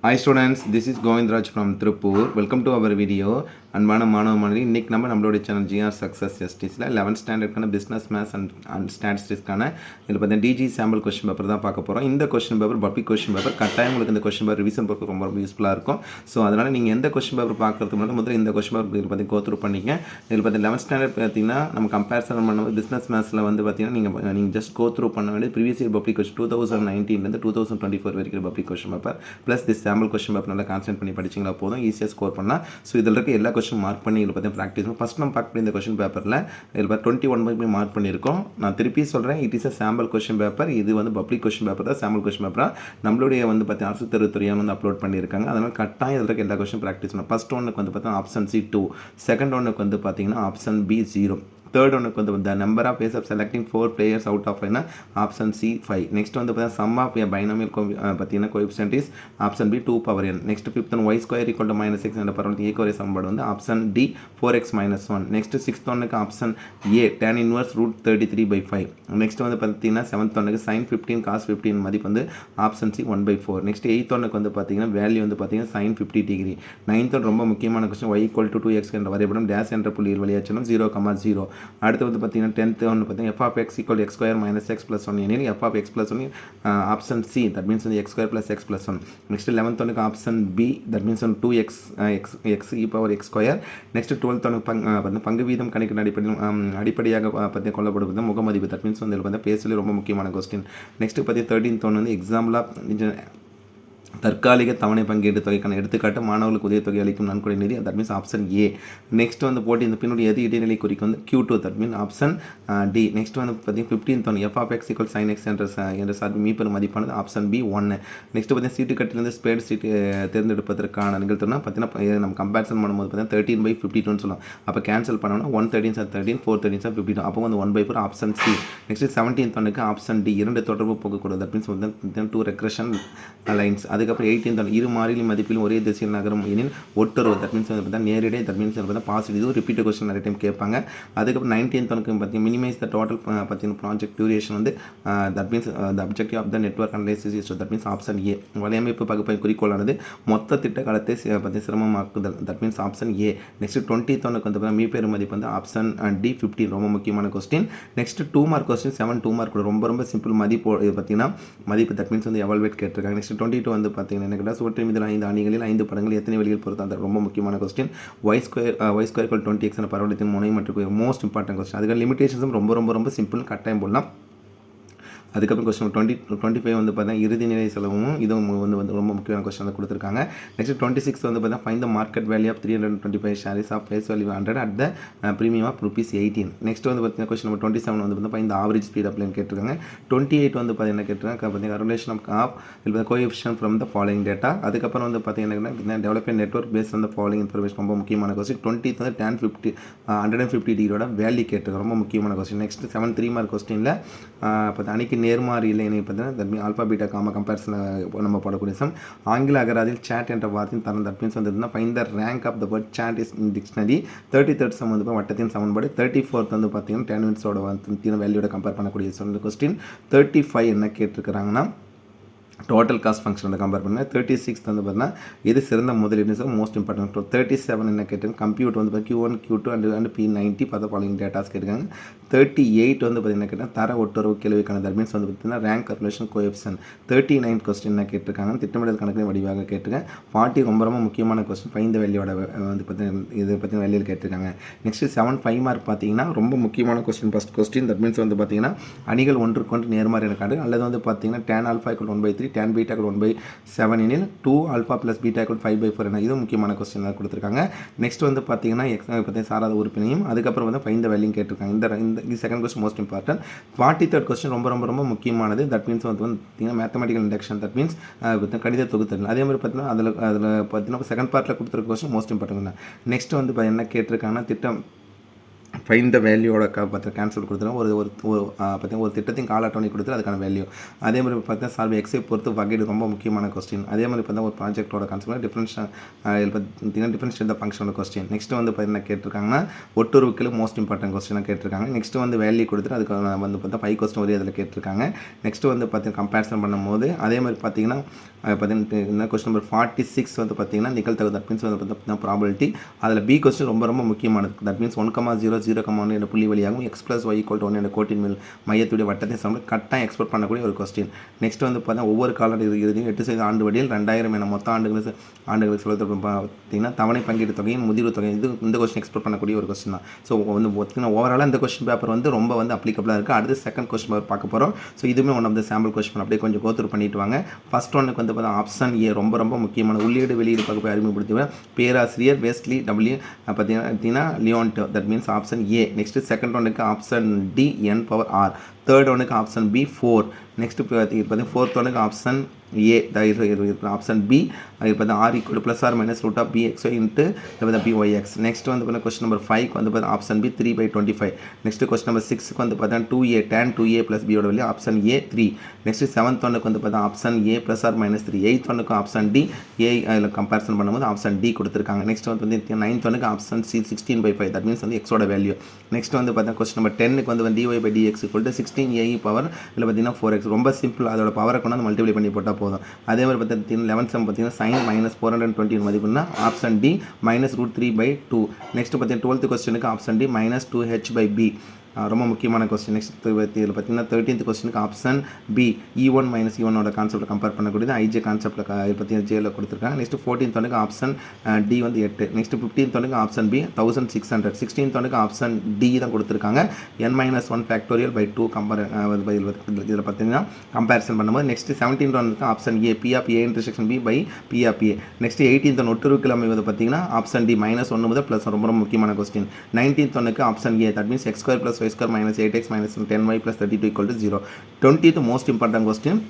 Hi students, this is Govindraj from Tripur. Welcome to our video. அன்பான மாணவ மாணவி இன்றைக்கி நம்மளோட சேனல் ஜிஆர் சக்ஸஸ் எஸ்டிஸில் 11th ஸ்டாண்டர்டுக்கான பிஸ்னஸ் மேத்ஸ் அண்ட் ஸ்டாட்டிஸ்டிக்ஸ்க்கான இதில் பார்த்தீங்கன்னா டிஜி சாம்பிள் கொஸ்டின் பேப்பர் தான் பார்க்க போகிறோம். இந்த question paper public question paper கட்டாயம் உங்களுக்கு இந்த கொஸ்டின் பேப்பர் ரிவிஷன் பேப்பர் ரொம்ப யூஸ்ஃபுல்லாக இருக்கும். ஸோ அதனால் நீங்கள் எந்த கொஸ்டின் பேப்பர் பார்க்குறதுக்கு முன்னாடி முதல்ல இந்த கொஸ்டின் பேப்பர் இதில் பார்த்து கோத்ரூ பண்ணிங்க. இதில் பார்த்து 11th ஸ்டாண்டர்ட் பார்த்தீங்கன்னா நம்ம கம்பேரிசன் பண்ணும்போது பிஸ்னஸ் மேத்ஸில் வந்து பார்த்தீங்கன்னா நீங்கள் ஜஸ்ட் கோத்ரூ பண்ண வேண்டியது ப்ரீவியஸ் இயர் பப்ளிக் கொஸ்டின் 2019 2024 வரைக்கும் public question paper plus this sample question paper நல்லா கான்சன்ட்ரேட் பண்ணி படிச்சிங்களா போதும், ஈஸியாக ஸ்கோர் பண்ணலாம். ஸோ இதில் இருக்க எல்லா கொஸ்டின் மார்க் பண்ணி இதில் ப்ராக்டிஸ் ஃபஸ்ட் நம்ம பார்க்க இந்த கொஸ்டின் பேப்பரில் இதில் 21 மார்க் மார்க் பண்ணியிருக்கோம். நான் திருப்பி சொல்கிறேன், it is a sample question paper. இது வந்து பப்ளிக் கொஸ்டின் பேப்பர் தான், சாம்பிள் கொஸ்டின் பேப்பராக நம்மளுடைய வந்து பார்த்தீங்கன்னா அரசு தெரிவுத்துறையாக வந்து அப்லோட் பண்ணியிருக்காங்க. அதனால் கட்டாயம் இதில் இருக்க எல்லா கொஸ்டின் ப்ராக்டிஸ் பண்ணணும். ஃபஸ்ட் ஒன்னுக்கு வந்து பார்த்தீங்கன்னா ஆப்ஷன் சி 2, செகண்ட் ஒன்னுக்கு வந்து பார்த்தீங்கன்னா ஆப்ஷன் பி 0, தேர்ட் ஒன்றுக்கு வந்து the number of ways of selecting 4 players out of option C 5. Next வந்து பார்த்தீங்கன்னா சம் ஆஃப் பைனாமியல் பார்த்தீங்கன்னா coefficient is option B 2 next fifth one y square equal to -6 என்ற பரவல் ஏகோரிய சமன்பாடு வந்து option D 4x - 1. Next sixth ஒன்னுக்கு option A tan inverse √33/5. Next வந்து பார்த்தீங்கன்னா செவன்த் ஒன்னுக்கு sin 15 cos 15 மதிப்பு வந்து ஆப்ஷன் சி 1/4. நெக்ஸ்ட் எயித் ஒன்னுக்கு வந்து பார்த்தீங்கன்னா வேல்யூ வந்து பார்த்தீங்கன்னா sin 50 டிகிரி. நைன்த் ஒன் ரொம்ப முக்கியமான கொஸ்டின், y = 2x என்ற வரைபடம் டேஷ் என்ற புள்ளியில் வழியாச்சலும் 0,0. அடுத்து வந்து பார்த்தீங்கன்னா 10th ஒன்று பார்த்தீங்கன்னா f(x = x² - x + 1) எனில் f(x + 1) option C, that means வந்து x² + x + 1. நெக்ஸ்ட் 11th ஒன்றுக்கு ஆப்ஷன் பி, தட் மீன்ஸ் வந்து 2x x(e⁴x²). நெக்ஸ்ட் 12th ஒன்று பங்கு வீதம் கணக்கின் அடிப்படையாக பற்றி கொள்ளப்படுவது முகமதிப்பு, தட் மீன்ஸ் வந்து இதில் பார்த்தா பேசல ரொம்ப முக்கியமான கொஸ்டின். நெக்ஸ்ட் பார்த்தீங்கன்னா 13th ஒன்று வந்து எக்ஸாம்பிளாக தற்காலிக தவணை பங்கீட்டு தொகைக்கான எடுத்துக்காட்டு மாணவர்களுக்கு உதவித்தொகை அளிக்கும் நன்கொடை நிதி, that means option A. Next வந்து போட்டி இந்த பின்னுடைய எது இடைநிலை குறிக்கு வந்து Q2, that mean option D. Next வந்து பார்த்தீங்கன்னா 15th ஒன்று f(x = sin x) என்ற சார்பு மீப்பெரும் மதிப்பானது ஆப்ஷன் பி 1. நெக்ஸ்ட் பார்த்தீங்கன்னா சீட்டு கட்டிலிருந்து ஸ்பேட் சீட்டு தேர்ந்தெடுப்பதற்கான நிகழ்த்துனா பார்த்தீங்கன்னா நம்ம கம்பேரிசன் பண்ணும்போது பார்த்தீங்கன்னா 13/52 சொல்லலாம். அப்போ கேன்சல் பண்ணோம்னா 113 - 13 413 - 52, அப்போ வந்து 1/4 ஆப்ஷன் சி. நெக்ஸ்ட் 17th ஒன்றுக்கு ஆப்ஷன் டி, 2 தொடர்பு போகக்கூடாது, தட் மீன்ஸ் வந்து 2 ரெக்ரெஷன் லைன்ஸ். அதுக்கப்புறம் 18th இரு மாறிலி மதிப்பில் ஒரே திசையில் நகரும் எனில் ஒட்டுறவு, தட் மீன்ஸ் வந்து பார்த்தா நேரடி, தட் மீன்ஸ் பார்த்தா பாசிட்டிவ். இது ரிப்பீட் கொஸ்டின் நிறைய டைம் கேட்பாங்க. அதுக்கப்புறம் 19th ஒன்றுக்கு பார்த்தீங்கன்னா மினிமைஸ் த டோட்டல் பார்த்தீங்கன்னா ப்ராஜெக்ட் டியூரேஷன் வந்து that means the objective of the network analysis is, that means option A. வலையமைப்பு பகுப்பாய்வு குறிக்கோளானது மொத்த திட்ட காலத்தை பற்றி சிரமமாக்குதல், that means option A. Next 20th ஒன்றுக்கு வந்து மீப்பெரும் மதிப்பு வந்து ஆப்ஷன் டி 15, ரொம்ப முக்கியமான question. Next 2 mark question 7 2 mark ரொம்ப சிம்பிள் மதிப்பு. இது பார்த்தீங்கன்னா மதிப்பு, தட் மீன்ஸ் வந்து எவால்வேட் கேட்டிருக்காங்க. நெக்ஸ்ட் 22 வந்து பார்த்தீங்கன்னா என்ன கேட்டால் சுவற்றின் மீது 5 அணிகளில் 5 படங்கள் எத்தனை வழிகள் பொறுத்து, ரொம்ப முக்கியமான கொஸ்டின். y² = 20x என்ற பரவலத்தின் முனை மற்றும் மோஸ்ட் இம்பார்ட்டன்ட் கொஸ்டின். அதுக்கு லிமிடேஷன்ஸும் ரொம்ப சிம்பிள், கட்டாயம் போடலாம். அதுக்கப்புறம் கொஸ்டின் 25 வந்து பார்த்தீங்கன்னா இறுதிநிலை செலவும் இதுவும் வந்து ரொம்ப முக்கியமான கொஸ்டின் தான் கொடுத்துருக்காங்க. நெக்ஸ்ட் 26 வந்து பார்த்தீங்கன்னா find the market value of 325 shares of face value 100 at the premium of ₹18. Next வந்து பார்த்தீங்கன்னா கொஸ்டின் நம்பர் 27 வந்து பார்த்தீங்கன்னா find the average speed of line கேட்டிருக்காங்க. 28 வந்து பார்த்தீங்கன்னா கேட்டிருக்காங்க பார்த்தீங்கன்னா relation of coefficient from the following data. அதுக்கப்புறம் வந்து பார்த்தீங்கன்னா development network based on the following information, ரொம்ப முக்கியமான கொஸ்டின். 20th வந்து tan 150 டிகிரியோட வேல்யூ கேட்டிருக்காங்க, ரொம்ப முக்கியமான கொஸ்டின். நெக்ஸ்ட் 7 3 மார்க் கொஸ்டினில் பார்த்தா அணிக்கு நேர்மாறு இல்லை இணை பார்த்தீங்கன்னா that mean alpha beta gamma கம்பேரிசனில் நம்ம போடக்கூடிய சம். ஆங்கில அகராதியில் சேட் என்ற வார்த்தையின் தரம், தட் மீன்ஸ் வந்து find the rank of the word sad is in dictionary. 33rd sum வந்து வட்டத்தின் சமன்பாடு. 34th வந்து பார்த்தீங்கன்னா 10 மினிட்ஸோட வந்து வேல்யூட கம்பேர் பண்ணக்கூடிய கொஸ்டின். 35 என்ன கேட்டிருக்கிறாங்கன்னா டோட்டல் காஸ்ட் ஃபங்க்ஷன் கம்பேர் பண்ணுங்கள். 36th வந்து பார்த்தீங்கன்னா இது சிறந்த முதலீடு, மோஸ்ட் இம்பார்ட்டன்ட். 37 என்ன கேட்டிருக்காங்க கம்ப்யூட் வந்து Q1 Q2 அண்ட் P90 பார்த்த ஃபாலோயிங் டேட்டாஸ் கேட்டிருக்காங்க. 38 வந்து பார்த்தீங்கன்னா கேட்டால் தர ஒட்டுறவு கேள்விக்கான, தட் மீன்ஸ் வந்து பார்த்தீங்கன்னா ரேங்க் கர்லேஷன் கோஎஃபிஷியன்ட். 39 கொஸ்டின் என்ன கேட்டிருக்காங்க திட்டமிடல் கணக்கின் வடிவாக கேட்டிருக்கேன். 40 ரொம்ப முக்கியமான கொஸ்டின், ஃபைண்ட் த வேல்யூட வந்து பார்த்தீங்கன்னா இதை பற்றி வேல்யூ கேட்டிருக்காங்க. நெக்ஸ்ட் 7 5 மார்க் பார்த்தீங்கன்னா ரொம்ப முக்கியமான question, first question, that means வந்து பார்த்தீங்கன்னா அணிகள் ஒன்றுக்கொன்று நேர்மாறு காட்டு, அல்லது வந்து பார்த்தீங்கன்னா tan α = 1/3 tan β = 1/7 எனில் 2α + β = 5/4 என, இது முக்கியமான கொஸ்டின் தான் கொடுத்துருக்காங்க. நெக்ஸ்ட் வந்து பார்த்தீங்கன்னா பற்றி சாராத உறுப்பினையும் அதுக்கப்புறம் வந்து ஃபைண்ட் த வேல்யூ கேட்டிருக்காங்க. இந்த second question most important. 43rd question ரொம்ப முக்கியமானது, தட் மீன்ஸ் வந்து பார்த்தீங்கன்னா மேத்தமெட்டிக்கல் இண்டக்ஷன், தட் மீன்ஸ் கணித தொகுத்தல். அதே மாதிரி பார்த்தீங்கன்னா அதில் பார்த்தீங்கன்னா செகண்ட் பார்ட்டில் கொடுத்துருக்க கொஸ்டின் மோஸ்ட் இம்பார்ட்டன்ட் தான். நெக்ஸ்ட் வந்து என்ன கேட்டிருக்காங்கன்னா ஃபைன் த வேல்யூவோட கான்செப்ட் கொடுத்துரும். பார்த்தீங்கன்னா ஒரு திட்டத்தின் கால அட்டவணை கொடுத்து அதுக்கான வேல்யூ. அதே மாதிரி பார்த்தீங்கன்னா சால்வ் எக்ஸை பொறுத்து வகைடு ரொம்ப முக்கியமான கொஸ்டின். அதே மாதிரி பார்த்தீங்கன்னா ஒரு ப்ராஜெக்டோட கான்செப்ட் டிஃபரன்ஷியேட் த ஃபங்க்ஷனோட கொஸ்டின். நெக்ஸ்ட் வந்து பார்த்தீங்கன்னா கேட்டிருக்காங்கன்னா ஒட்டுருவுக்கு மோஸ்ட் இம்பார்ட்டன்ட் கொஸ்டினாக கேட்டிருக்காங்க. நெக்ஸ்ட் வந்து வேல்யூ கொடுத்துட்டு அதுக்கு வந்து பார்த்தா 5 கொஸ்டின் வரையும் அதில் கேட்டிருக்காங்க. நெக்ஸ்ட் வந்து பார்த்தீங்கன்னா கம்பேரிசன் பண்ணும்போது அதே மாதிரி பார்த்தீங்கன்னா பார்த்தீங்கன்னா கொஸ்டின் நம்பர் 46 வந்து பார்த்தீங்கன்னா நிகழ்தகவு. தட் மீன்ஸ் வந்து பார்த்தீங்கன்னா ப்ராபபிலிட்டி. அதில் பி கொஸ்டின் ரொம்ப முக்கியமானது. தட் மீன்ஸ் 1,0 0,1 என்ற புள்ளி வழியாகவும் x + y = 1 என்ற கோட்டின் மேல் மையத்துடைய வட்டத்தை சமம் கட்டாயம் எக்ஸ்பெக்ட் பண்ணக்கூடிய ஒரு கொஸ்டின். நெக்ஸ்ட் வந்து பார்த்தீங்கன்னா ஒவ்வொரு கால இறுதியும் 8 ஆண்டு வடியில் 2000 என மொத்த ஆண்டுகளுக்கு செலுத்த பார்த்தீங்கன்னா தவணை பங்கீடு தொகையின் முதிர்வு தொகை. இந்த கொஸ்டின் எக்ஸ்பெக்ட் பண்ணக்கூடிய ஒரு கொஸ்டின் தான். ஸோ வந்து பார்த்தீங்கன்னா ஓவராலாக இந்த கொஸ்டின் பேப்பர் வந்து ரொம்ப வந்து அப்ளிகபிளாக இருக்குது. அடுத்து செகண்ட் கொஸ்டின் பேப்பர் பார்க்க போகிறோம். ஸோ இதுவுமே one of the sample question அப்படியே கொஞ்சம் கோத்ரூ பண்ணிட்டு வாங்க. ஃபர்ஸ்ட் ஒன்னுக்கு வந்து பார்த்தா ஆப்ஷன் ஏ ரொம்ப முக்கியமான உள்ளீடு வெளியீடு பகுப்பை அறிமுகப்படுத்துவேன். பேராசிரியர் வெஸ்ட்லி டபிள்யூ பார்த்தீங்கன்னா Leontief. That means option A. Next second ஒன்னுக்கு ஆப்ஷன் டி n⁻r. தேர்ட் ஒன்னுக்கு ஆப்ஷன் பி 4. நெக்ஸ்ட் பார்த்தீங்கன்னா ஃபோர்த் ஒன்னுக்கு ஆப்ஷன் ஏ ஆப்ஷன் பி இப்போ r = +or - (bxy) × byx. நெக்ஸ்ட் வந்து பார்த்தீங்கன்னா கொஸ்டின் நம்பர் 5 வந்து பார்த்தீங்கன்னா option B 3/25. Next question number 6க்கு வந்து பார்த்தீங்கன்னா 2a tan 2a + b யோட value option A 3. Next 7th ஒன்னுக்கு வந்து பார்த்தீங்கன்னா ஆப்ஷன் ஏ +or - 3. 8th ஒன்னுக்கு ஆப்ஷன் டி ஏ அதில் கம்பேரிசன் பண்ணும்போது ஆப்ஷன் டி கொடுத்துருக்காங்க. நெக்ஸ்ட் வந்து 9th ஒன்னுக்கு ஆப்ஷன் சி 16/5. தட் மீன்ஸ் வந்து எக்ஸோட வேல்யூ. நெக்ஸ்ட் வந்து பார்த்தீங்கன்னா கொஸ்டின் நம்பர் 10க்கு வந்து dy/dx = 16ae பவர் இல்லை பார்த்தீங்கன்னா 4x. ரொம்ப சிம்பிள். அதோட பவரை கொண்டு வந்து மல்டிப்ளை பண்ணி போட்டால் போதும். அதே மாதிரி பார்த்தீங்கன்னா 11th சம் பார்த்தீங்கன்னா sin -420 மதிப்புனா ஆப்ஷன் டி -√3/2. நெக்ஸ்ட் பார்த்தீங்கன்னா 12th கொஸ்டினுக்கு ஆப்ஷன் டி -2h/b. ரொம்ப முக்கியமான கொஸ்டின். நெக்ஸ்ட் இதில் பார்த்தீங்கன்னா 13th கொஸ்டினுக்கு ஆப்ஷன் பி E1 - E1ஓட கான்செப்ட்டை கம்பேர் பண்ணக்கூடியது ஐஜே கான்செப்ட்டில் பார்த்தீங்கன்னா ஜேயில் கொடுத்துருக்காங்க. நெக்ஸ்ட் 14th ஒன்னுக்கு ஆப்ஷன் டி வந்து 8. நெக்ஸ்ட் 15th ஒன்னுக்கு ஆப்ஷன் பி 1600. 16th ஒன்னுக்கு ஆப்ஷன் டி தான் கொடுத்துருக்காங்க. n-1 கம்பேர் இதில் பார்த்தீங்கன்னா கம்பேரிசன் பண்ணும்போது. நெக்ஸ்ட் 17th ஒன்னுக்கு option A P(a)(b)(P). Next 18th one ஒட்டுருவுக்கு அமைவது பார்த்தீங்கன்னா ஆப்ஷன் டி -1 முதல் +1. ரொம்ப முக்கியமான கொஸ்டின். 19th ஒன்னுக்கு option A. That means x² + y² - 8x - 10y + 32 = 0. 20th most important question.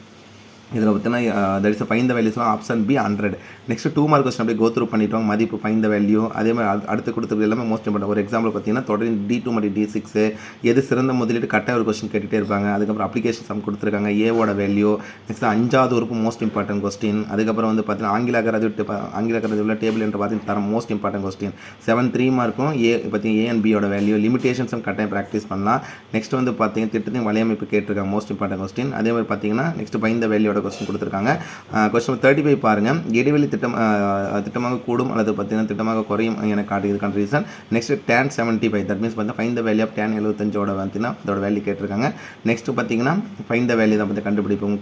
இதில் பார்த்தீங்கன்னா தட் இஸ் ஃபைண்ட் த வேல்யூஸ்லாம் option B 100. Next 2 mark question அப்படியே கோத்ரூ பண்ணிட்டோம். மதிப்பு ஃபைண்ட் த வேல்யூ. அதே மாதிரி அடுத்து கொடுத்தது எல்லாமே மோஸ்ட் இம்பார்ட்டன்ட். ஒரு எக்ஸாம்பிள் பார்த்தீங்கன்னா தொடர்ந்து D2 மற்றும் D6 எது சிறந்த முதலீடு கட்டாய ஒரு கொஸ்டின் கேட்டுகிட்டே இருப்பாங்க. அதுக்கப்புறம் அப்ளிகேஷன் சம் கொடுத்துருக்காங்க. ஏவோட வேல்யூ. நெக்ஸ்ட் 5வது உறுப்பு மோஸ்ட் இம்பார்ட்டன்ட் கொஸ்டின். அதுக்கப்புறம் வந்து பார்த்தீங்கன்னா ஆங்கில கருதி டேபிள் என்ற வார்த்தை தரம் மோஸ்ட் இம்பார்ட்டன்ட் கொஸ்டின். 3 மார்க்கும் ஏ பார்த்தீங்கன்னா A and B யோட வேல்யூ. லிமிடேஷன்ஸும் கட்டாயம் ப்ராக்டிஸ் பண்ணலாம். நெக்ஸ்ட் வந்து பார்த்தீங்கன்னா திட்டத்தின் வலையமைப்பு கேட்டிருக்காங்க. Most important question. அதே மாதிரி பார்த்தீங்கன்னா நெக்ஸ்ட் ஃபைண்ட் த வேல்யூட கொஸ்டின் கொடுத்துருக்காங்க. கொஸ்டின் 35 பாருங்கள். இடைவெளி திட்டமாக கூடும் அல்லது பார்த்தீங்கன்னா திட்டமாக குறையும் என காட்டுறதுக்கான reason. Next tan 75. That means பார்த்தீங்கன்னா find the value of tan 75ஓட பார்த்தீங்கன்னா அதோட வேல்யூ கேட்டிருக்காங்க. நெக்ஸ்ட் பார்த்தீங்கன்னா ஃபைண்ட் த வேல்யூ தான் பார்த்து கண்டுபிடிப்போம்.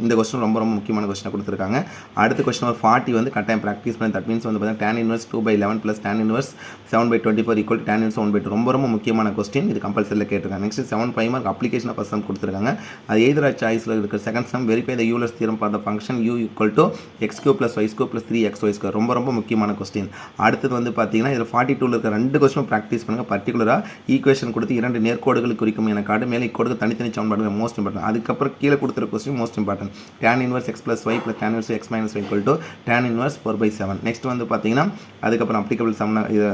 இந்த கொஸ்டின் ரொம்ப முக்கியமான கொஸ்டினை கொடுத்துருக்காங்க. அடுத்த கொஸ்டின் ஒரு 40 வந்து கட்டாயம் ப்ராக்டிஸ் பண்ணி. தட் மீன்ஸ் வந்து பார்த்தீங்கன்னா tan 1 2/11 + tan 1 7/24 = tan 1/2. ரொம்ப முக்கியமான கொஸ்டின். இது கம்பல்சரியில் கேட்டிருக்காங்க. Next 7 mark application of sum கொடுத்துருக்காங்க. அது எய்தர் சாய்ஸில் இருக்கிற second sum verify the Euler's theorem for the function u = x³ + y² + 3xy². ரொம்ப முக்கியமான கொஸ்டின். அடுத்தது வந்து பார்த்தீங்கன்னா இதில் 42ல் இருக்கிற 2 கொஸ்டின் ப்ராக்டிஸ் பண்ணுங்கள். பர்டிகுலராக ஈக்குவேஷன் கொடுத்து 2 நேர்கோடுகள் குறிக்கும் என காட்டு. மேலே இக்கோடுக்கு தனித்தனி சமன்பாடுகள் மோஸ்ட் இம்பார்ட்டன்ட். அதுக்கப்புறம் கீழே கொடுத்துருக்க question most important. tan 1 x + y + tan 1 x - y = tan 1 4/7. Next வந்து பார்த்தீங்கன்னா அதுக்கப்புறம் அப்ளிகபிள் சம்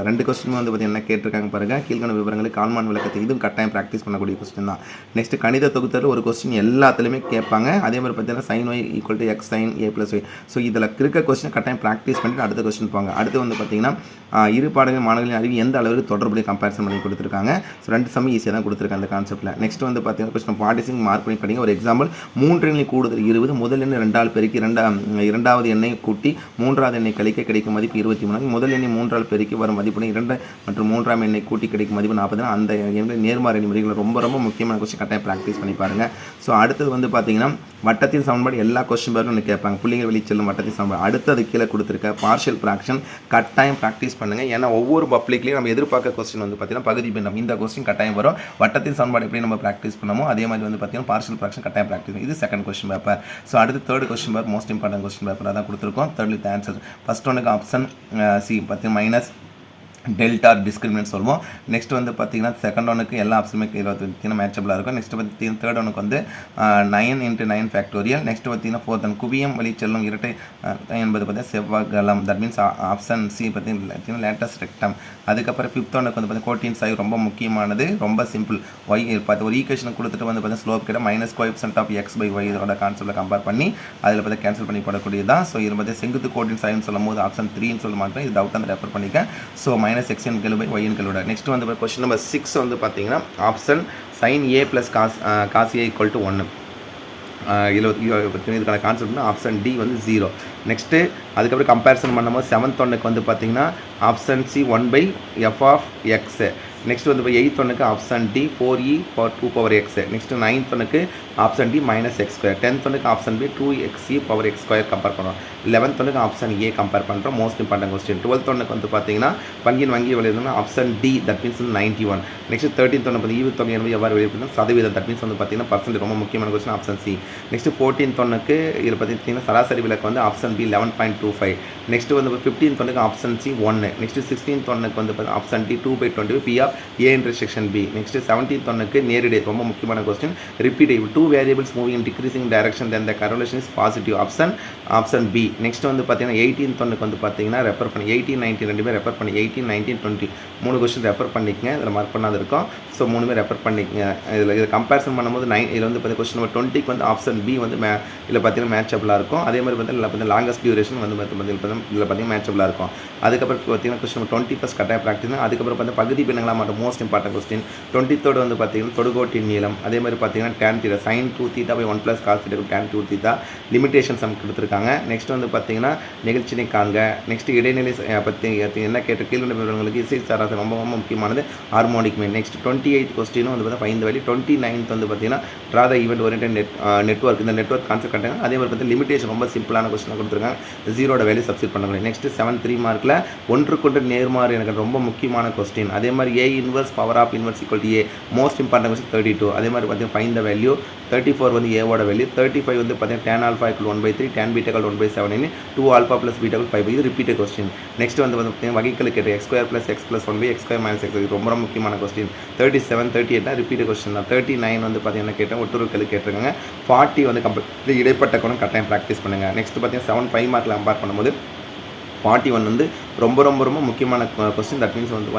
2 கொஸ்டின் வந்து பார்த்தீங்கன்னா என்ன கேட்டிருக்காங்க பாருங்கள். கீழ்காணும் விவரங்களுக்கு கால்மான் விளக்கத்தை இதுவும் கட்டாயம் ப்ராக்டிஸ் பண்ணக்கூடிய கொஸ்டின் தான். நெக்ஸ்ட் கணித தொகுத்தல் ஒரு கொஸ்டின் எல்லாத்துலேயுமே கேட்பாங்க. அதே மாதிரி பார்த்தீங்கன்னா sin y = x sin a + y. So இதில் இருக்க கொஸ்டின் கட்டாயம் ப்ராக்டிஸ் பண்ணிட்டு அடுத்த கொஸ்டின் போங்க. அடுத்து வந்து பார்த்தீங்கன்னா இரு பாடங்கள் மாணவர்களின் அறிவு எந்த அளவுக்கு தொடர்புடைய கம்பேரிசன் பண்ணி கொடுத்துருக்காங்க. ஸோ 2 சமயம் ஈஸியாக தான் கொடுத்துருக்காங்க அந்த கான்செப்ட்டில். நெக்ஸ்ட் வந்து பார்த்தீங்கன்னா கொஸ்டின் 46 மார்க் பண்ணி படிங்க. ஒரு எக்ஸாம்பிள் 3 எண்ணை கூடுதல் 20 முதல் எண்ணை 2ஆல் பெருக்கி இரண்டாவது எண்ணை கூட்டி 3வது எண்ணை கழிக்க கிடைக்கும் மதிப்பு 23. முதல் எண்ணை 3ஆல் பெருக்கி வரும் மதிப்பு 2 மற்றும் 3ஆம் எண்ணை கூட்டி கிடைக்கும் மதிப்பு 40. அந்த எண்ணில் நேர்மாறு முறைகள் ரொம்ப முக்கியமான கொஸ்டின் கட்டாயம் ப்ராக்டிஸ் பண்ணி பாருங்க. ஸோ அடுத்தது வந்து பார்த்தீங்கன்னா வட்டத்தின் சமன்பாடு எல்லா கொஸ்டின் பேரும் கேட்பாங்க. புள்ளிகள் வெளிச்செல்லும் வட்டத்தின் சமன்பாடு. அடுத்தது கீழே கொடுத்துருக்க பார்ஷியல் ஃப்ராக்ஷன் கட்டாயம் ப்ராக்டிஸ் பண்ணுங்கள். ஏன்னா ஒவ்வொரு பப்ளிக்லையும் நம்ம எதிர்பார்க்க கொஸ்டின் வந்து பார்த்தீங்கன்னா பகுதி பின்னம் இந்த கொஸ்டின் கட்டாயம் வரும். வட்டத்தின் சமன்பாடு எப்படி நம்ம ப்ராக்டிஸ் பண்ணமோ அதே மாதிரி வந்து பார்த்தீங்கன்னா பார்ஷியல் ஃப்ராக்ஷன் கட்டாயம் ப்ராக்டிஸ். இது செகண்ட் கொஸ்டின் பேப்பர். ஸோ அடுத்து third question paper most important question பேப்பராக தான் கொடுத்துருக்கோம். Third with answer. ஃபர்ஸ்ட் ஒன்னுக்கு ஆப்ஷன் சி பார்த்தீங்கன்னா டெல்டா டிஸ்கிரிமினன்ட் சொல்லுவோம். நெக்ஸ்ட் வந்து பார்த்தீங்கன்னா செகண்ட் ஒனுக்கு எல்லா ஆப்ஷனுமே பார்த்தீங்கன்னா மேட்சபிளாக இருக்கும். நெக்ஸ்ட் பார்த்தீங்கன்னா தேர்ட் ஒனுக்கு வந்து 9 × 9 ஃபேக்டோரியல். நெக்ஸ்ட் பார்த்தீங்கன்னா ஃபோர்த் ஒன் குவியம் வழி செல்லும் இரட்டை என்பது பார்த்தீங்கன்னா செவ்வகலம். தட் மீன்ஸ் ஆப்ஷன் சி பார்த்தீங்கன்னா லேட்டஸ்ட் ரெக்டம். அதுக்கப்புறம் ஃபிஃப்த் ஒனுக்கு வந்து பார்த்தீங்கன்னா கோட்டின் சாய் ரொம்ப முக்கியமானது, ரொம்ப சிம்பிள். ஒய் பார்த்து ஒரு ஈக்குவேஷன் கொடுத்துட்டு வந்து பார்த்தீங்கன்னா ஸ்லோப் கிட்ட minus coefficient of x by y இதோட கான்செப்ட்டில் கம்பேர் பண்ணி அதில் பார்த்தீங்கன்னா கேன்சல் பண்ணி போடக்கூடியதான். ஸோ இது பார்த்தீங்கன்னா செங்குத்து கோட்டின் சாய்னு சொல்லும் போது ஆப்ஷன் 3ன்னு சொல்ல மாட்டேன், இது டவுட் வந்து ரெஃபர் பண்ணிக்க. ஸோ மைனஸ் எக்ஸ் என் கெழு பை ஒய் என் கெழுவோட. நெக்ஸ்ட் வந்து கொஸ்டின் நம்பர் 6 வந்து பார்த்தீங்கன்னா option sin a + cos a = 1. இதுக்கான கான்செப்ட்னா ஆப்ஷன் டி வந்து 0. நெக்ஸ்ட்டு அதுக்கப்புறம் கம்பேரிசன் பண்ணும்போது 7th ஒன்னுக்கு வந்து பார்த்தீங்கன்னா ஆப்ஷன் சி 1/f(x). நெக்ஸ்ட் வந்து இப்போ 8th ஒன்னுக்கு option D 4e ^ 2^x. Next 9th ஒன்னுக்கு ஆப்ஷன் டி -x². 10th ஒன்னுக்கு option B 2xe ^ x² compare பண்ணுறோம். 11th ஒன்னுக்கு ஆப்ஷன் ஏ கம்பேர் பண்ணுறோம், மோஸ்ட் இம்பார்ட்டன்ட் கொஸ்டின். 12th ஒன்னுக்கு வந்து பார்த்தீங்கன்னா பங்கின் வங்கி வெளியிடணும் option D, that means 91. Next 13th ஒன்று வந்து ஈவுத்தொகை என்பது எவ்வாறு வெளியிடணும் சதவீதம், தட் மீன்ஸ் வந்து பார்த்தீங்கன்னா பர்சன்ட், ரொம்ப முக்கியமான question option C. Next 14th ஒன்னுக்கு இதில் பார்த்தீங்கன்னா சராசரி விலக்கு வந்து ஆப்ஷன் பி 11.25. நெக்ஸ்ட் வந்து 15th ஒன்னுக்கு ஆப்ஷன் சி 1. நெக்ஸ்ட் 16th ஒன்னுக்கு வந்து option D 2/20 P of A intersection B. Next 17th ஒன்னுக்கு நேரடி, ரொம்ப முக்கியமான question. Repeatable 2 variables moving in decreasing direction then the correlation is positive, option B. Next வந்து பார்த்தீங்கன்னா 18th ஒன்னுக்கு வந்து பார்த்தீங்கன்னா ரெஃபர் பண்ணி 18, 19 ரெண்டுமே ரெஃபர் பண்ணி 18, 19, 20 3 கொஸ்டின் ரெஃபர் பண்ணிக்கங்க. இதில் மார்க் பண்ணாது இருக்கும். ஸோ 3மே ரெஃபர் பண்ணிக்கங்க. இதில் கம்பேரிசன் பண்ணும்போது இதில் வந்து பார்த்தீங்கன்னா கொஸ்டின் நம்பர் 20க்கு வந்து ஆப்ஷன் பி வந்து இதில் பார்த்தீங்கன்னா மேட்சபிளாக இருக்கும். அதே மாதிரி பார்த்தீங்கன்னா லாங்கஸ்ட் டியூரேஷன் வந்து இதில் பார்த்தீங்கன்னா மேட்சபிளாக இருக்கும். அதுக்கப்புறம் பார்த்தீங்கன்னா கொஸ்டின் நம்பர் 20+ கட்டாய ப்ராக்டிஸ். அதுக்கப்புறம் பார்த்தீங்கன்னா பகுதி பின்னங்களாக மாட்டோம், மோஸ்ட் இம்பார்ட்டன்ட் கொஸ்டின். 23rd வந்து பார்த்தீங்கன்னா தொடுகோட்டின் நீளம். அதே மாதிரி பார்த்தீங்கன்னா tan θ sin 2θ/1 + cos θ tan 2θ limitation some கொடுத்துருக்காங்க. நெக்ஸ்ட் வந்து பார்த்தீங்கன்னா நிகழ்ச்சினை காண்க. நெக்ஸ்ட் இடைநிலை பற்றி என்ன கேட்ட கீழ்கண்ட விவரங்களுக்கு இசை சாராத ரொம்ப ரொம்ப முக்கியமானது ஹார்மோனிக் மீன். நெக்ஸ்ட் 28th கொஸ்டினும் வந்து பார்த்தீங்கன்னா 5 வேல்யூ. 29th வந்து பார்த்தீங்கன்னா draw the event oriented network. இந்த நெட்வொர்க் கான்செப்ட் கட்டாங்க. அதே மாதிரி பார்த்தீங்கன்னா லிமிடேஷன் ரொம்ப சிம்பிளான கொஸ்டின் கொடுத்துருக்காங்க, 0 வேல்யூ சப்ஸ்டிட் பண்ணக்கூடிய. நெக்ஸ்ட் 7 3 மார்க்கில் ஒன்றுக்கொன்று நேர்மாறு எனக்கு ரொம்ப முக்கியமான கொஸ்டின். அதே மாதிரி a inverse power of inverse = a, most important question. 32 அதே மாதிரி பார்த்தீங்கன்னா ஃபைண்ட் த வேல்யூ. 34 வந்து ஏவோட வேல்யூ. 35 வந்து பார்த்தீங்கன்னா tan α = 1/3, tan β = 1/7, 2α + β = 5. இது ரிப்பீட்டட் கொஸ்டின். நெக்ஸ்ட் வந்து பார்த்தீங்கன்னா வகைக்கெழு கேட்ட x² + x + 1/x² - x. இது ரொம்ப முக்கியமான கொஸ்டின். 37 38 தான் ரிப்பீட்டட் கொஸ்டின் தான். 39 வந்து பார்த்தீங்கன்னா கேட்டால் ஒட்டுருக்கெழு கேட்டிருக்காங்க. 40 வந்து கம்பல்சரி இடைப்பட்ட கோணம் கட்டாயம் ப்ராக்டிஸ் பண்ணுங்கள். நெக்ஸ்ட் பார்த்தீங்கன்னா 7 5 மார்க்கில் கம்பேர் பண்ணும்போது 41 வந்து ரொம்ப ரொம்ப ரொம்ப முக்கியமான கொஸ்டின். தட் மீன்ஸ் வந்து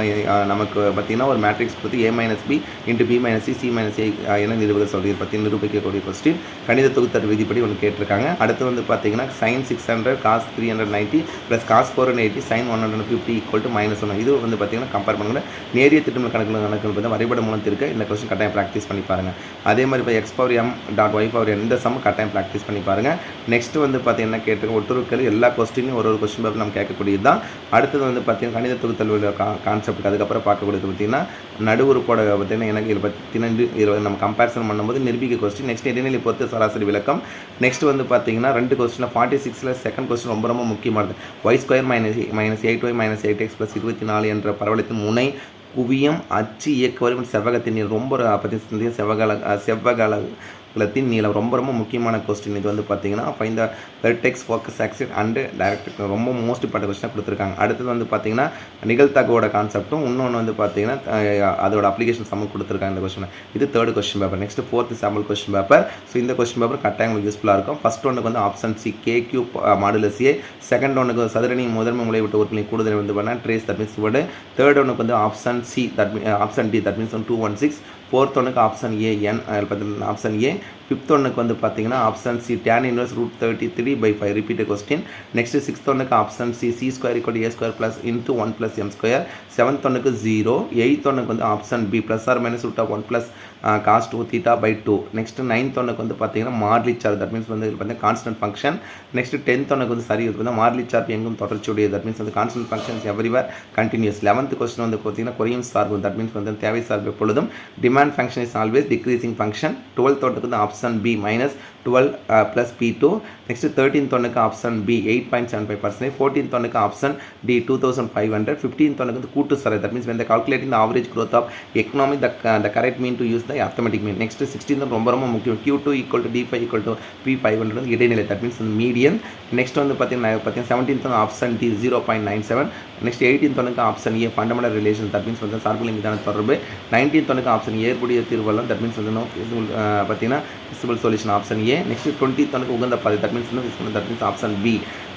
நமக்கு பார்த்தீங்கன்னா ஒரு மேட்ரிக்ஸ் கொடுத்து a - b × b - c c - a என நிரூபிக்க சொல்கிறது பற்றி நிரூபிக்கக்கூடிய கொஸ்டின். கணித தொகுத்தர் விதிப்படி ஒன்று கேட்டிருக்காங்க. அடுத்து வந்து பார்த்தீங்கன்னா sin 600 cos 390 + cos 480 sin 150 = -1. இது வந்து பார்த்தீங்கன்னா கம்பேர் பண்ணுங்கள். நேரிய திட்டமிடல் கணக்குகள் வந்து வரைபடம் மூலம் இருக்க இந்த கொஸ்டின் கட்டாயம் ப்ராக்டிஸ் பண்ணி பாருங்கள். அதே மாதிரி இப்போ x⁻m.y⁻n இந்த சம் கட்டாயம் ப்ராக்டிஸ் பண்ணி பாருங்கள். நெக்ஸ்ட் வந்து பார்த்தீங்கன்னா கேட்டிருக்க ஒட்டுருக்கள் எல்லா கொஸ்டினும் ஒரு கொஸ்டின் பேப்பர் நம்ம கேட்கக்கூடியது தான். அடுத்தது வந்து பார்த்தீங்கன்னா கணித தொகுத்தல் கான்செப்ட். அதுக்கப்புறம் பார்க்கக்கூடியது பார்த்தீங்கன்னா நடுவுறுப்போட பார்த்தீங்கன்னா எனக்கு இதில் பார்த்தீங்கன்னா நம்ம கம்பேரிசன் பண்ணும்போது நிரூபிக்க கொஸ்டின். நெக்ஸ்ட் இடைநிலை பொறுத்து சராசரி விளக்கம். நெக்ஸ்ட் வந்து பார்த்தீங்கன்னா 2 கொஸ்டின் 46ல் செகண்ட் கொஸ்டின் ரொம்ப ரொம்ப முக்கியமானது. y² - 8y - 8x + 24 என்ற பரவலத்தின் முனை குவியம் அச்சு இயக்க வரை செவ்வகத்தின் நீளம் ரொம்ப பற்றி செவ்வகத்தின் நீளம் ரொம்ப ரொம்ப முக்கியமான கொஸ்டின். இது வந்து பார்த்தீங்கன்னா find the vertex focus axis and direct ரொம்ப மோஸ்ட் இம்பார்ட்டன்ட் கொஸ்டினாக கொடுத்துருக்காங்க. அடுத்தது வந்து பார்த்தீங்கன்னா நிகழ்த்தகவோட கான்செப்ட்டும் இன்னொன்று வந்து பார்த்தீங்கன்னா அதோட அப்ளிகேஷன் சம்மு கொடுத்துருக்காங்க இந்த கொஸ்டின். இது 3rd question paper. Next 4th sample question paper. So இந்த கொஸ்டின் பேப்பர் கட்டாயம் உங்களுக்கு யூஸ்ஃபுல்லாக இருக்கும். ஃபர்ஸ்ட் ஒன்றுக்கு வந்து option C k³ modulus a. Second ஒன்றுக்கு சதுரணி முதன்மை முளை விட்டு உறுப்பினை கூடுதல் வந்து பண்ணால் trace, that means word. Third ஒன்றுக்கு வந்து option C option D, that means 216. Fourth ஒன்றுக்கு ஆப்ஷன் ஏ n பார்த்தீங்கன்னா ஆப்ஷன் ஏ. ஃபிஃப்த் ஒன்றுக்கு வந்து பார்த்தீங்கன்னா option C tan inverse √33/5 repeated question. Next 6th ஒன்றுக்கு option C c² = a² + 1 + m². 7th ஒன்றுக்கு 0. 8th ஒன்றுக்கு வந்து option B ±√1 + cos 2θ/2. Next 9th ஒன்றுக்கு வந்து பார்த்தீங்கன்னா மாறிலி சார்பு, தட் மீன்ஸ் வந்து பார்த்தீங்கன்னா கான்ஸ்டன்ட் ஃபங்க்ஷன். நெக்ஸ்ட் 10th ஒன்றுக்கு வந்து சரி வந்து மாறிலி சார்பு எங்கும் தொடர்ச்சியுடையது, தட் மீன்ஸ் வந்து constant functions everywhere continuous. 11th question வந்து பார்த்தீங்கன்னா குறையும் சார்பு, தட் மீன்ஸ் வந்து தேவை சார்பு எப்பொழுதும் demand function is always decreasing function. 12th ஒன்றுக்கு வந்து option B -12 + p2. Next 13th ஒன்றுக்கு ஆப்ஷன் பி 8.75%. 14th ஒன்றுக்கு ஆப்ஷன் டி 2500. 15th ஒன்றுக்கு வந்து கூட்டு சரை, that means when the calculating the average growth of economy the correct mean to use the arithmetic mean. Next 16th ரொம்ப ரொம்ப முக்கியம். q2 = d5 = p500 வந்து இடைநிலை, தட் மீன்ஸ் மீடியன். நெக்ஸ்ட் வந்து பார்த்தீங்கன்னா 17th option D 0.97. Next 18th ஒன்றுக்கு option A fundamental relation, that means வந்து சார்புகளின் மீதான தொடர்பு. 19th ஒன்றுக்கு ஆப்ஷன் ஏற்புடைய தீர்வெல்லாம், தட் மீன்ஸ் வந்து பார்த்தீங்கன்னா visible solution option A. Next 20th ஒன்றுக்கு உகந்த பாதை, தட் மீன்ஸ் வந்து that means option B.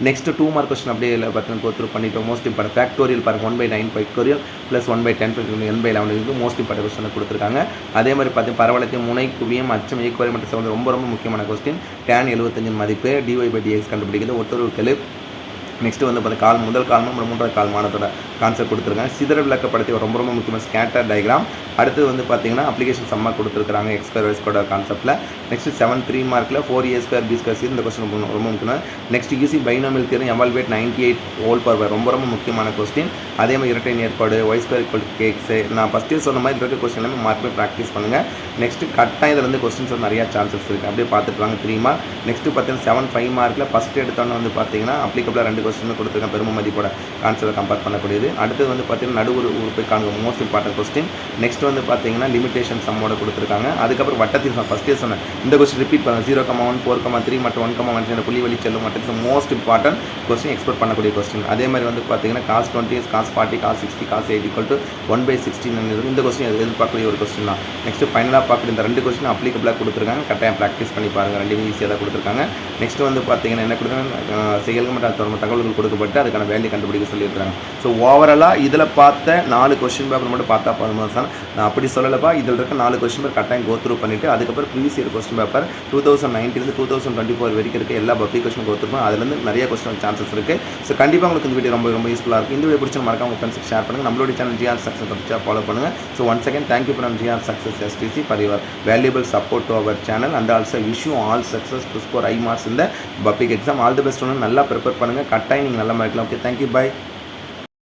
Next 2 mark question அப்படியே பார்த்தீங்கன்னா கோத்ரூ பண்ணிட்டோம். மோஸ்ட் இம்பார்ட்டன்ட் ஃபேக்டோரியல் பாருங்க, 1/9 factorial plus 1/10 n/11 most important question கொடுத்துருக்காங்க. அதே மாதிரி பார்த்தீங்கன்னா பரவலத்தின் முனை குவியம் அச்சம் இயக்குவரை மற்றும் சமந்து ரொம்ப முக்கியமான கொஸ்டின். tan 75 மதிப்பு dy/dx கண்டுபிடிக்கிறது ஒட்டுறவுக்கெழு. நெக்ஸ்ட்டு வந்து பார்த்தீங்கன்னா முதல் கால்மம் அப்புறம் மூன்றாவது கால்மானத்தோட கான்செப்ட் கொடுத்துருக்காங்க. சிதற விளக்கப்படுத்தி ரொம்ப முக்கியமாக ஸ்கேட்டர் டயக்ராம். அடுத்து வந்து பார்த்தீங்கன்னா அப்ளிகேஷன் சம்மா கொடுத்துருக்காங்க x2y2 கான்செப்ட்டில். நெக்ஸ்ட் 7 மார்க்கில் 4a² b²c இந்த கொஸ்டின் ரொம்ப முக்கியம். நெக்ஸ்ட் யூசி binomial theorem evaluate 98 whole power ரொம்ப முக்கியமான கொஸ்டின். அதே மாதிரி இரட்டை நேர்பாடு y² kx. நான் ஃபஸ்ட்டே சொன்ன மாதிரி இருக்க கொஸ்டின் எல்லாமே மார்க் போய் ப்ராக்டிஸ் பண்ணுங்கள். நெக்ஸ்ட் கட்டாயம் இதில் வந்து கொஸ்டின்ஸ் வந்து நிறையா சான்சஸ் இருக்குது, அப்படியே பார்த்துட்டு வாங்க. 3 மார்க். நெக்ஸ்ட் பார்த்தீங்கன்னா 5 மார்க்கில் ஃபஸ்ட் எடுத்தோன்னு வந்து பார்த்தீங்கன்னா அப்ளிகபிளாக 2 கொஸ்டின் கொடுத்துருக்கேன், பெரும மதிப்போட கான்செப்டை கம்பேர் பண்ணக்கூடியது. அடுத்து வந்து பார்த்தீங்கன்னா நடுவுறு உறுப்பை காண்க மோஸ்ட் இம்பார்ட்டன்ட் கொஸ்டின். நெக்ஸ்ட் வந்து பார்த்தீங்கன்னா லிமிடேஷன் சம்மோட கொடுத்துருக்காங்க. அதுக்கப்புறம் வட்டத்தில் ஃபஸ்ட்டே சொன்னேன் இந்த கொஸ்டின் ரிப்பீட் பண்ணுங்கள். 0,1 4,3 மற்றும் 1,1 புள்ளி வழி செல்லும் மற்றும் மோஸ்ட் இம்பார்ட்டன்ட் கொஸ்டின் எக்ஸ்பெக்ட் பண்ணக்கூடிய கொஸ்டின். அதே மாதிரி வந்து பார்த்தீங்கன்னா cos 20 cos 40 cos 60 cos 8 = 1/16 இந்த கொஸ்டின் எதிர்பார்க்கக்கூடிய ஒரு கொஸ்டின் தான். நெக்ஸ்ட் ஃபைனலாக பார்க்குற இந்த 2 கொஸ்டின் அப்ளிகபிளாக கொடுத்துருக்காங்க, கட்டாயம் ப்ராக்டிஸ் பண்ணி பாருங்கள், ரெண்டுமே ஈஸியாக தான் கொடுத்துருக்காங்க. நெக்ஸ்ட் வந்து பார்த்தீங்கன்னா என்ன கொடுக்குறாங்க, செயல்கள் மற்றும் தகவல்கள் கொடுக்கப்பட்டு அதுக்கான வேல்யூ கண்டுபிடிக்க சொல்லியிருக்காங்க. ஸோ ஓவராலாக இதில் பார்த்த 4 கொஸ்டின் பேப்பர் மட்டும் பார்த்தா போதுமா சார்? நான் அப்படி சொல்லலப்பா, இதில் இருக்க 4 கொஸ்டின் பேப்பர் கட்டாயம் கோ த்ரூ பண்ணிவிட்டு அதுக்கப்புறம் ப்ரீவியஸ் இயர் கொஸ்டின் பேப்பர் 2019 2024 வரைக்கும் இருக்க எல்லா பப்ளிக் கொஸ்டின் கோ த்ரூ பண்ணி அதுலேருந்து நிறைய கொஸ்டின் சான்சஸ் இருக்குது. ஸோ கண்டிப்பாக உங்களுக்கு இந்த வீடியோ ரொம்ப யூஸ்ஃபுல்லாக இருக்கும். இந்த வீடியோ பிடிச்ச மறக்காம உங்கள் ஃப்ரெண்ட்ஸுக்கு ஷேர் பண்ணுங்கள். நம்மளுடைய சேனல் GR Success பிடிச்சா ஃபாலோ பண்ணுங்கள். So once again thank you from GR Success STC for your valuable support to our channel and also wish you all success to score high marks in the public exam. All the best. நல்லா prepare பண்ணுங்கள், கட்டாயம் நீங்கள் நல்லா மார்க்கலாம். Okay, thank you, by.